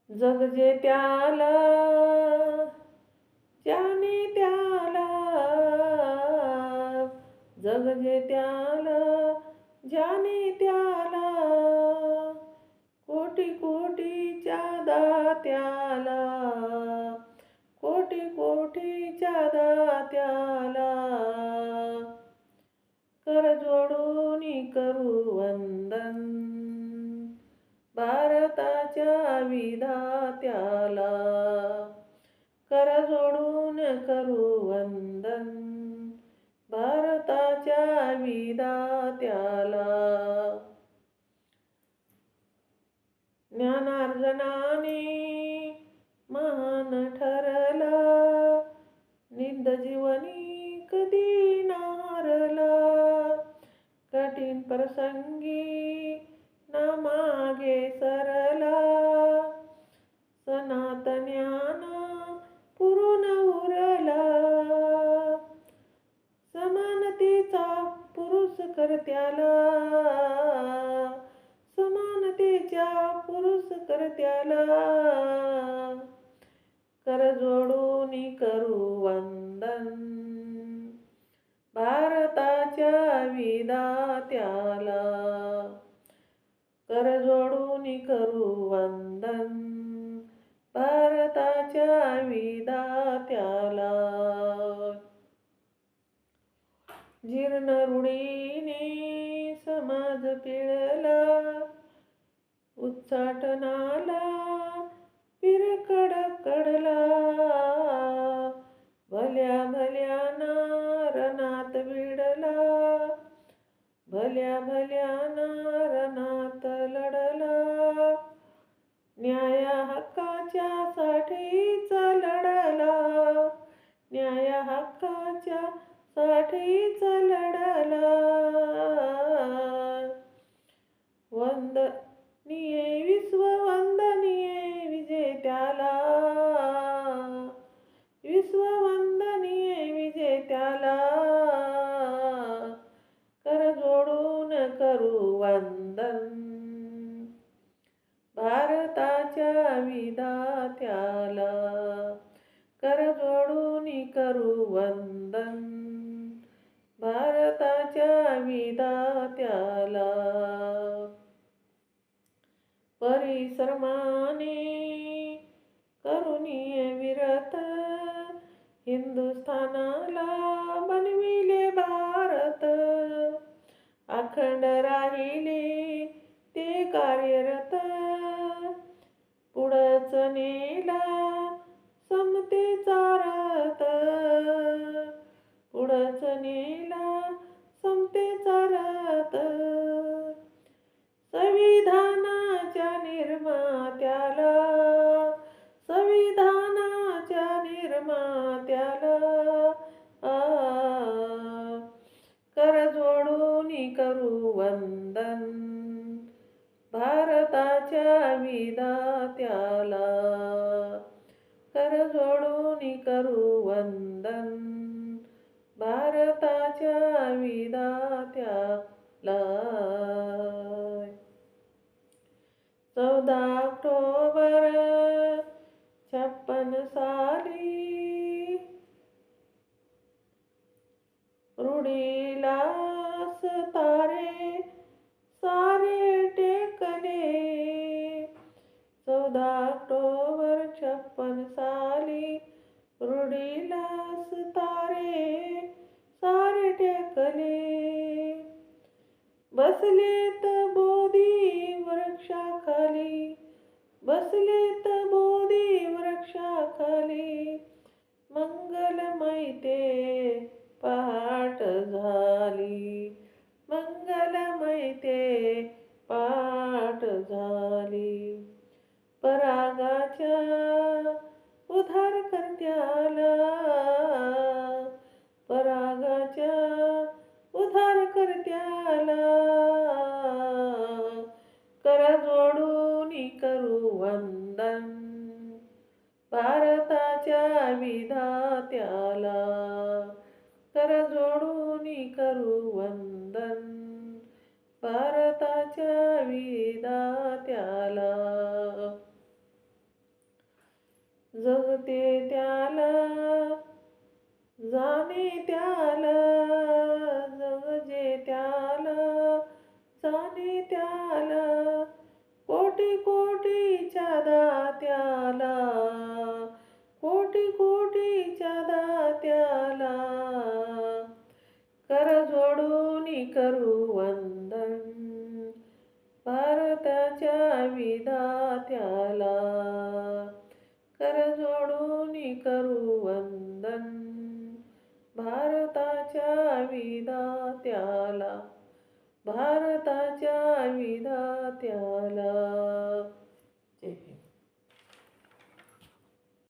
जग जे त्याला ज्याने त्याला जग जे त्याला ज्याने त्याला कोटी कोटीच्या दात्याला कोटी कोटीच्या दात्याला कर जोडून करू वंदन भारताच्या विधात्याला कर जोडून करू वंदन भारताच्या विधात्याला ज्ञानार्जनाने महान ठरला निंद जीवनी कधी नारला कठीण प्रसंगी ना मागे सरला सनातन ज्ञान पुरून उरला समानतेचा पुरुष करत्याला समानतेच्या पुरुष करत्याला कर जोडून करू वंदन भारताच्या विधात्याला कर जोडून करू वंदन भारताच्या विधात्याला जीर्ण रूढीने समाज पिळला उच्चाटनाला कडला भल्या भल्याना रणात विडला भल्या भल्याना रणात लढला न्याय हक्काच्या साठीचा लढला न्याय हक्काच्या साठीचा लढला वंदनीय विश्ववंदनीय विजेत्याला विश्ववंदनीय विजेत्याला कर जोडून करू वंदन भारताच्या विधात्याला कर जोडून करू वंदन भारताच्या विधात्याला परिश्रमाने करुणीय विरत हिंदुस्थानाला बनविले भारत अखंड राहिले ते कार्यरत पुढच नेला समतेचा रथ पुढच नेला समतेचा रथ संविधानाच्या निर्मात्याला संविधानाच्या निर्मात्याला कर जोडून करू वंदन भारताच्या विधात्याला कर जोडून करू वंदन भारताच्या विधात्याला 14 ऑक्टोबर 56 साली रूढीला तारे सारे टेकले 14 ऑक्टोबर 56 साली रूढीला तारे सारे टेकले बसलेत बोधी वृक्षाखाली बसलेत बोधी वृक्षाखाली मंगलमय ते पहाट झाली मंगलमय ते पहाट झाली परागाच्या उधार करत्याला परागाच्या उधार करत्याला कर जोडून करू वंदन भारताच्या विधात्याला कर जोडून करू वंदन भारताच्या विधात्याला करू वंदन, भारताच्या विधात्याला. कर जोडून करू वंदन, भारताच्या विधात्याला, भारताच्या विधात्याला.